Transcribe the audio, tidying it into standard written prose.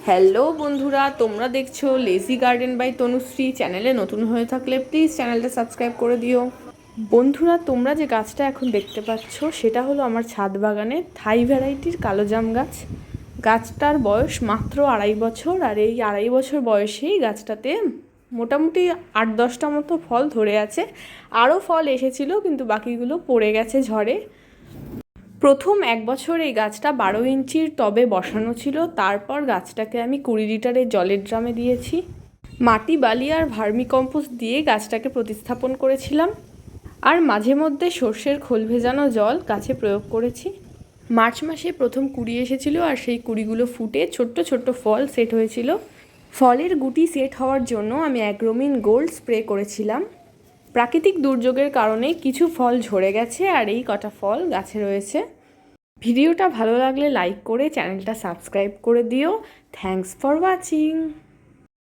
Hello বন্ধুরা, তোমরা দেখছো লেজি গার্ডেন বাই তনুশ্রী। চ্যানেলে নতুন হয়ে থাকলে প্লিজ চ্যানেলটা সাবস্ক্রাইব করে দিও। বন্ধুরা, তোমরা যে গাছটা এখন দেখতে পাচ্ছ সেটা হলো আমার ছাদ বাগানের থাই ভ্যারাইটির কালো জাম গাছ। গাছটার বয়স মাত্র 2.5 বছর, আর এই 2.5 বছর বয়সেই গাছটাতে মোটামুটি 8-10টা মতো ফল ধরে আছে। আরও ফল এসেছিল কিন্তু বাকিগুলো পড়ে গেছে ঝড়ে। প্রথম 1 বছর এই গাছটা 12 ইঞ্চির টবে বসানো ছিল। তারপর গাছটাকে আমি 20 লিটারের জলের ড্রামে দিয়েছি। মাটি, বালি আর ভার্মিকম্পোস্ট দিয়ে গাছটাকে প্রতিস্থাপন করেছিলাম। আর মাঝে মধ্যে সর্ষের খোল ভেজানো জল গাছে প্রয়োগ করেছি। মার্চ মাসে প্রথম কুড়ি এসেছিল, আর সেই কুড়িগুলো ফুটে ছোট্ট ছোট্ট ফল সেট হয়েছিল। ফলের গুটি সেট হওয়ার জন্য আমি অ্যাগ্রোমিন গোল্ড স্প্রে করেছিলাম। প্রাকৃতিক দুর্যোগের কারণে কিছু ফল ঝরে গেছে, আর এই কটা ফল গাছে রয়েছে। ভিডিওটা ভালো লাগলে লাইক করে চ্যানেলটা সাবস্ক্রাইব করে দিও। Thanks for watching.